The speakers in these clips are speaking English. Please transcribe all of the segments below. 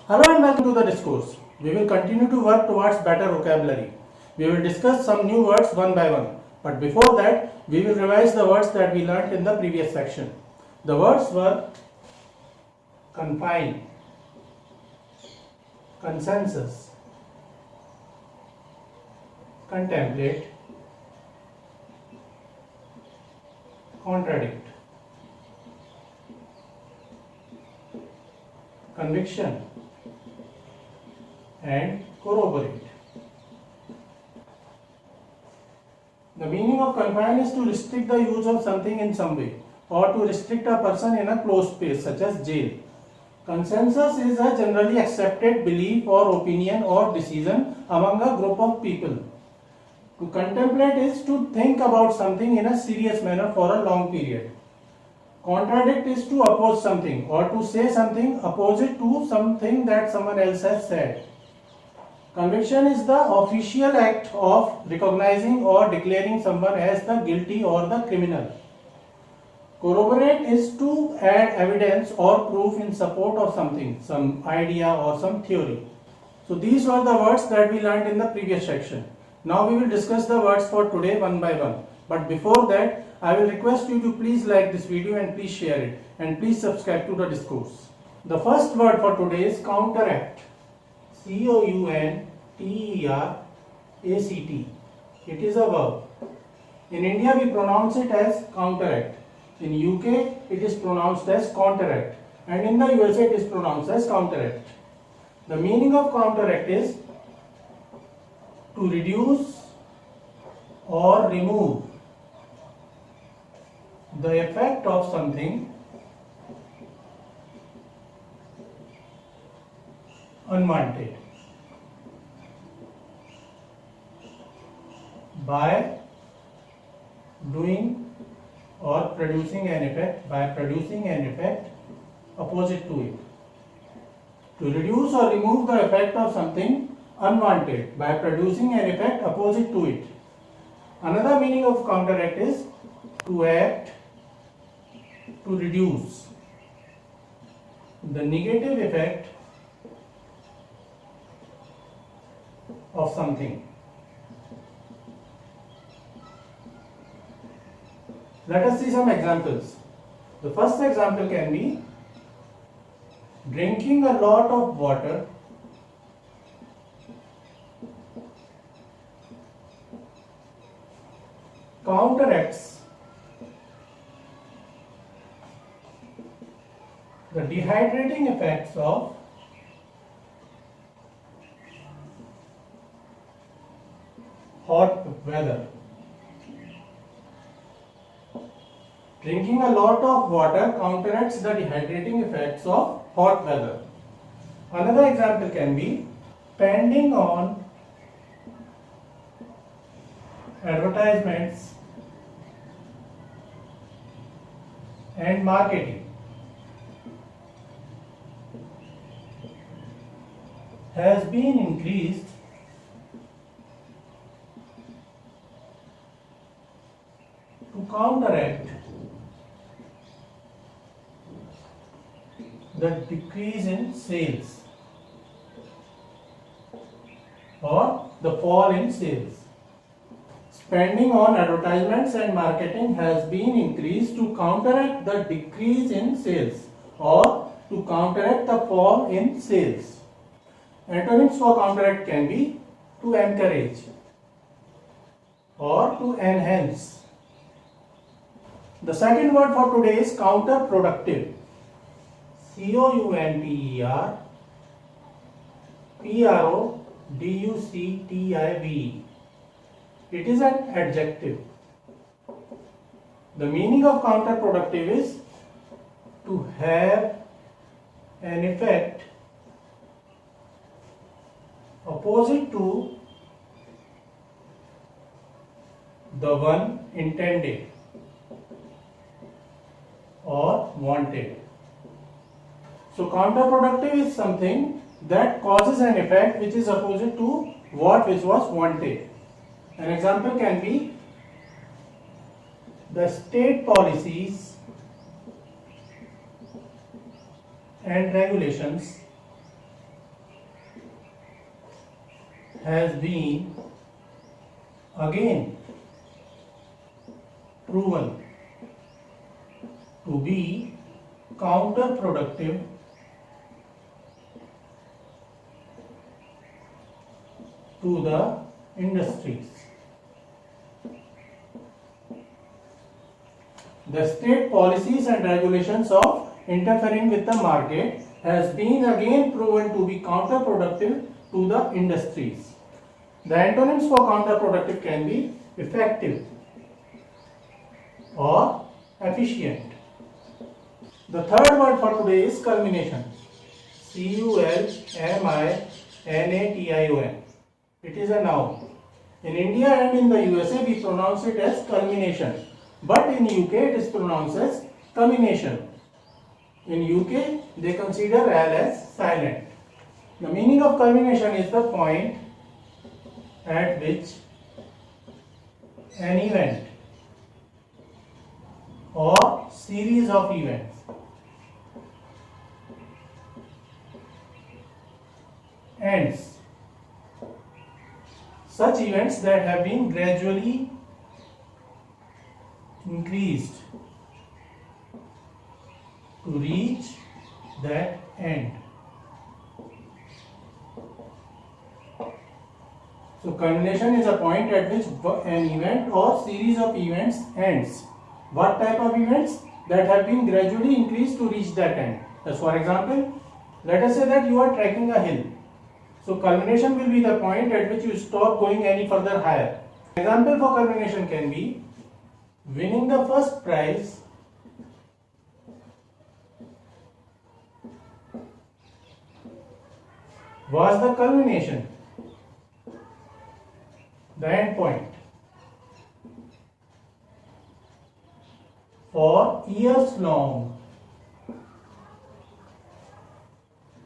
Hello and welcome to the discourse. We will continue to work towards better vocabulary. We will discuss some new words one by one. But before that, we will revise the words that we learnt in the previous section. The words were confine, consensus, contemplate, contradict, conviction, and corroborate. The meaning of confine is to restrict the use of something in some way or to restrict a person in a closed space such as jail. Consensus is a generally accepted belief or opinion or decision among a group of people. To contemplate is to think about something in a serious manner for a long period. Contradict is to oppose something or to say something opposite to something that someone else has said. Conviction is the official act of recognizing or declaring someone as the guilty or the criminal. Corroborate is to add evidence or proof in support of something, some idea or some theory. So these were the words that we learned in the previous section. Now we will discuss the words for today one by one. But before that, I will request you to please like this video and please share it. And please subscribe to the discourse. The first word for today is counteract. C-O-U-N-T-E-R-A-C-T. It is a verb. In India we pronounce it as counteract. In UK it is pronounced as counteract. And in the USA it is pronounced as counteract. The meaning of counteract is to reduce or remove the effect of something unwanted by doing or producing an effect, opposite to it. To reduce or remove the effect of something unwanted by producing an effect opposite to it. Another meaning of counteract is to act to reduce the negative effect of something. Let us see some examples. The first example can be drinking a lot of water counteracts the dehydrating effects of hot weather. Drinking a lot of water counteracts the dehydrating effects of hot weather. Another example can be spending on advertisements and marketing has been increased to counteract the decrease in sales or the fall in sales. Spending on advertisements and marketing has been increased to counteract the decrease in sales or to counteract the fall in sales. Antonyms for counteract can be to encourage or to enhance. The second word for today is counterproductive. C-O-U-N-T-E-R-P-R-O-D-U-C-T-I-V-E. It is an adjective. The meaning of counterproductive is to have an effect opposite to the one intended or wanted. So counterproductive is something that causes an effect which is opposite to what which was wanted. An example can be the state policies and regulations has been again proven to be counterproductive to the industries. The state policies and regulations of interfering with the market has been again proven to be counterproductive to the industries. The antonyms for counterproductive can be effective or efficient. The third word for today is culmination. Culmination. It is a noun. In India and in the USA we pronounce it as culmination, but in UK it is pronounced as culmination. In UK they consider L as silent. The meaning of culmination is the point at which an event or series of events ends. Such events that have been gradually increased to reach that end. So culmination is a point at which an event or series of events ends. What type of events? That have been gradually increased to reach that end. As for example, let us say that you are trekking a hill. So culmination will be the point at which you stop going any further higher. Example for culmination can be winning the first prize was the culmination, the end point. For years long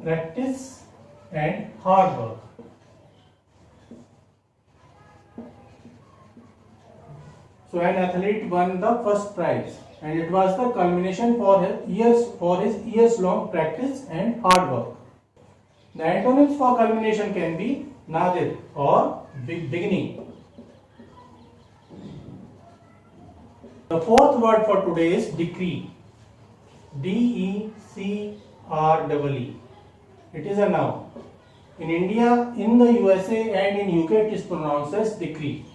practice and hard work. So an athlete won the first prize and it was the culmination for his years long practice and hard work. The antonyms for culmination can be nadir or beginning. The fourth word for today is decree. Decree. It is a noun. In India, in the USA and in UK it is pronounced as decree.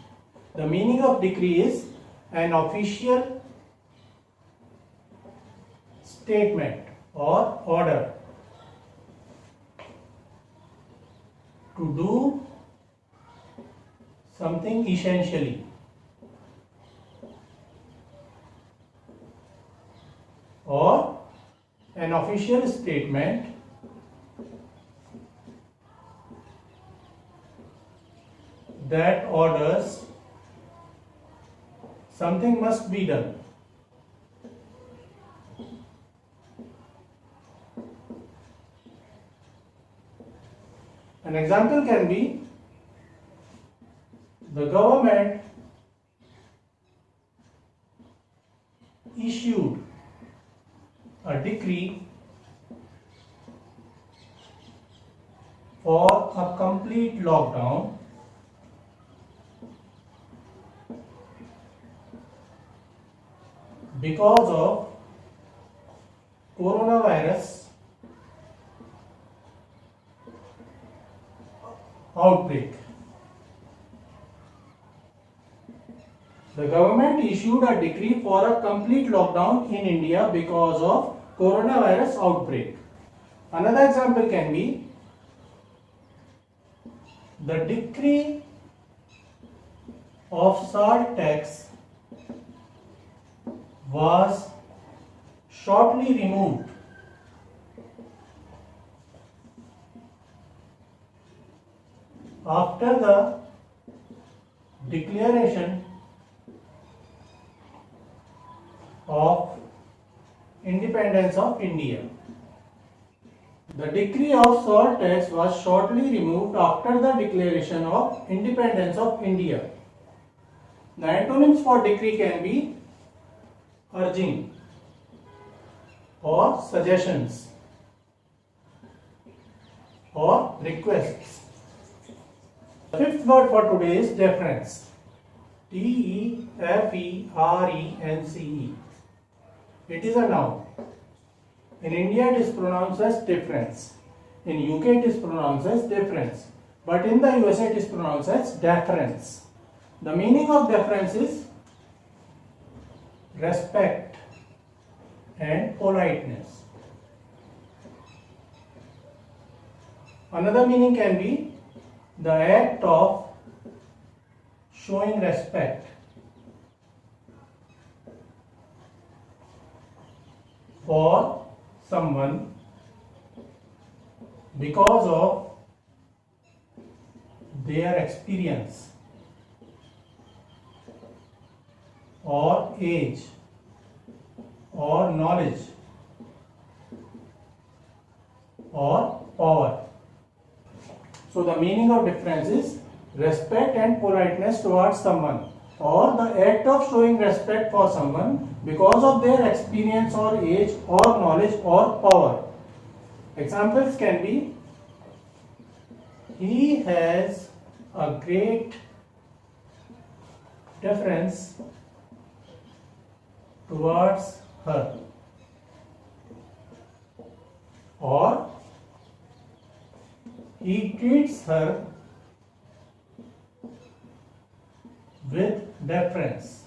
The meaning of decree is an official statement or order to do something essentially. Or an official statement that orders something must be done. An example can be the government issued a decree for a complete lockdown because of coronavirus outbreak. The government issued a decree for a complete lockdown in India because of coronavirus outbreak. Another example can be the decree of salt tax was shortly removed after the declaration of independence of India. The decree of salt tax was shortly removed after the declaration of independence of India. The antonyms for decree can be urging or suggestions or requests. The fifth word for today is deference. D-E-F-E-R-E-N-C-E. It is a noun. In India it is pronounced as difference. In UK it is pronounced as difference. But in the USA it is pronounced as deference. The meaning of deference is respect and politeness. Another meaning can be the act of showing respect for someone because of their experience or age or knowledge or power. So the meaning of difference is respect and politeness towards someone, or the act of showing respect for someone because of their experience or age or knowledge or power. Examples can be: he has a great deference towards her, or he treats her with deference,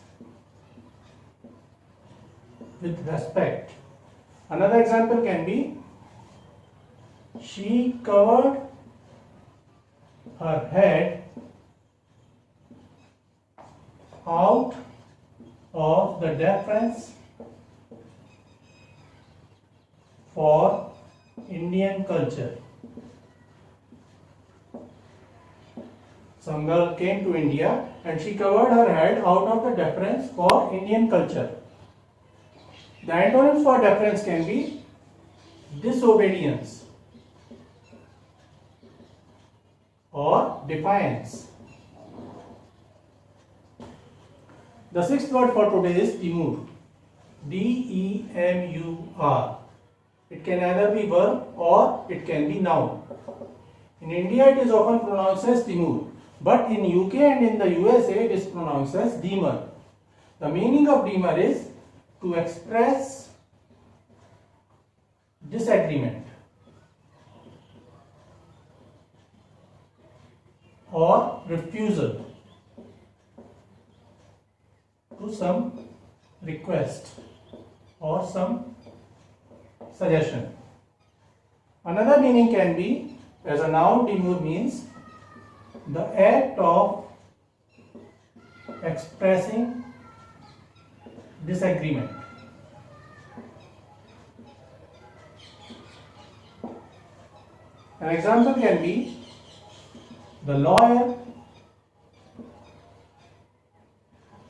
with respect. Another example can be: she covered her head out of the deference for Indian culture. Some girl came to India and she covered her head out of the deference for Indian culture. The antonyms for deference can be disobedience or defiance. The sixth word for today is demur. D-E-M-U-R. It can either be verb or it can be noun. In India it is often pronounced as demur, but in UK and in the USA it is pronounced as demur. The meaning of demur is to express disagreement or refusal to some request or some suggestion. Another meaning can be, as a noun, demur means the act of expressing disagreement. An example can be: the lawyer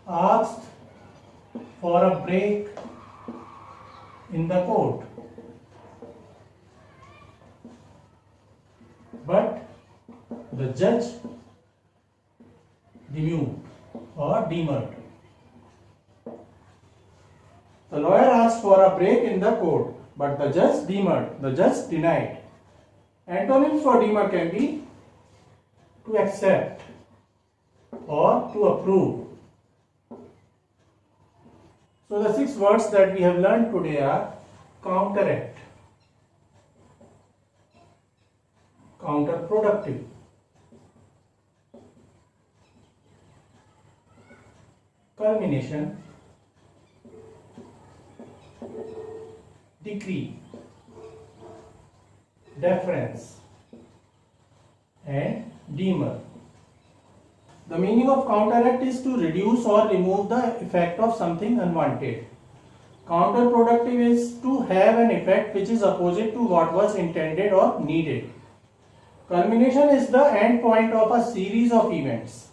asked for a break in the court, but the judge demurred or demurred. The lawyer asked for a break in the court, but the judge demurred, the judge denied. Antonyms for demur can be to accept or to approve. So the 6 words that we have learned today are counteract, counterproductive, culmination, decree, deference, and demur. The meaning of counteract is to reduce or remove the effect of something unwanted. Counterproductive is to have an effect which is opposite to what was intended or needed. Culmination is the end point of a series of events.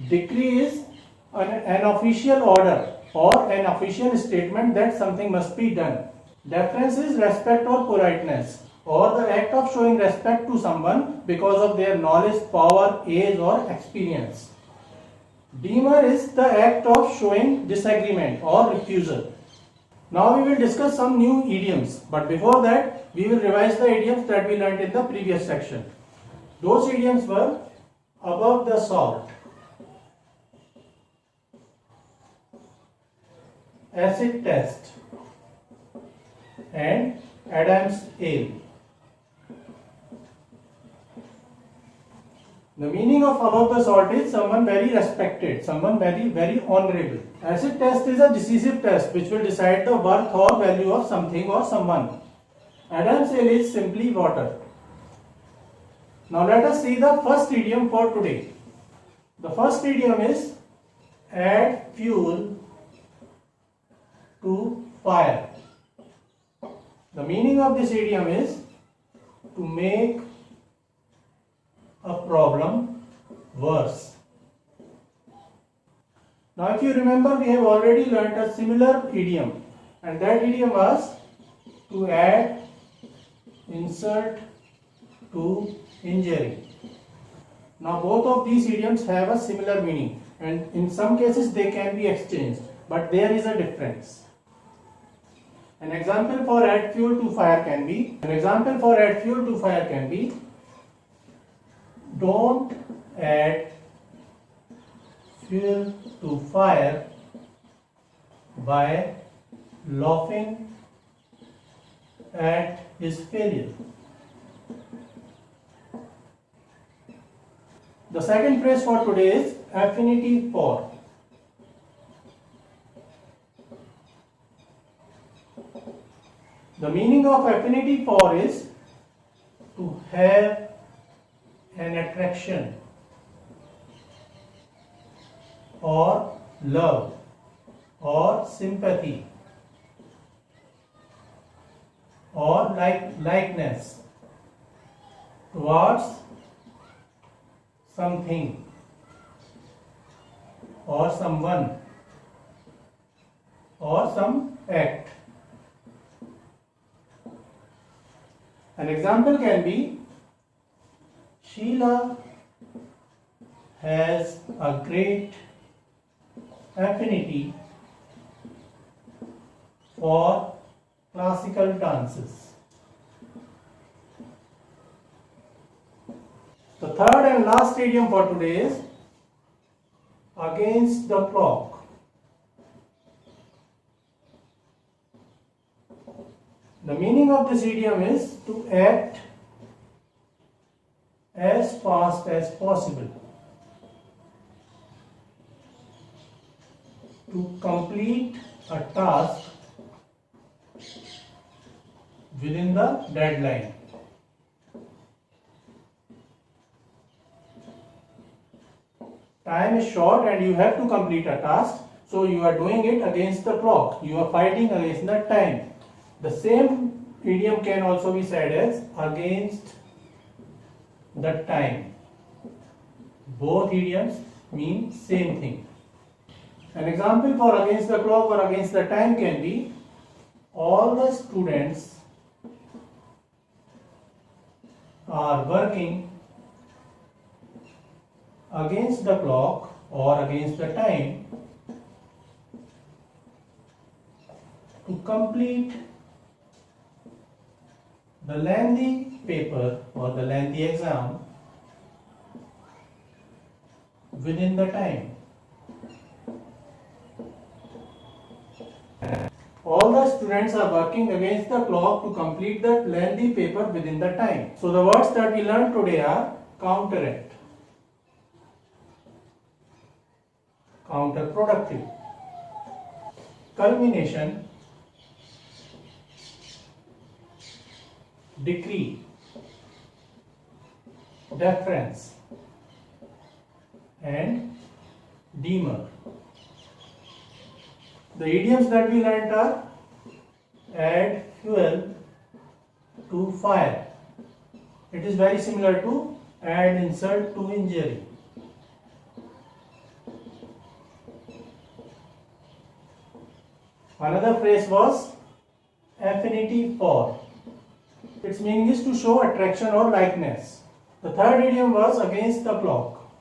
Decree is an official order or an official statement that something must be done. Deference is respect or politeness, or the act of showing respect to someone because of their knowledge, power, age or experience. Demur is the act of showing disagreement or refusal. Now we will discuss some new idioms, but before that we will revise the idioms that we learnt in the previous section. Those idioms were: above the salt, acid test, and Adam's ale. The meaning of above the salt is someone very respected, someone very honorable. Acid test is a decisive test which will decide the worth or value of something or someone. Adam's ale is simply water. Now let us see the first idiom for today. The first idiom is add fuel to fire. The meaning of this idiom is to make a problem worse. Now if you remember, we have already learnt a similar idiom, and that idiom was to add insult to injury. Now both of these idioms have a similar meaning, and in some cases they can be exchanged, but there is a difference. An example for add fuel to fire can be, don't add fuel to fire by laughing at his failure. The second phrase for today is affinity for. The meaning of affinity for is to have an attraction or love or sympathy or likeness towards something or someone or some act. An example can be, Sheila has a great affinity for classical dances. The third and last idiom for today is against the clock. The meaning of this idiom is to act as fast as possible, to complete a task within the deadline. Time is short and you have to complete a task, so you are doing it against the clock. You are fighting against the time. The same idiom can also be said as against the time. Both idioms mean same thing. An example for against the clock or against the time can be, all the students are working against the clock or against the time to complete the lengthy paper or the lengthy exam within the time. All the students are working against the clock to complete the lengthy paper within the time. So the words that we learned today are counteract, counterproductive, culmination, decree, deference, and demer. The idioms that we learnt are add fuel to fire. It is very similar to add insult to injury. Another phrase was affinity for. Its meaning is to show attraction or likeness. The third idiom was against the clock,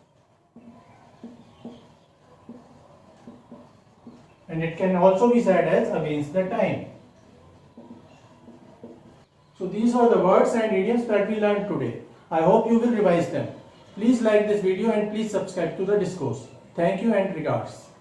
and it can also be said as against the time. So these are the words and idioms that we learned today. I hope you will revise them. Please like this video and please subscribe to the discourse. Thank you and regards.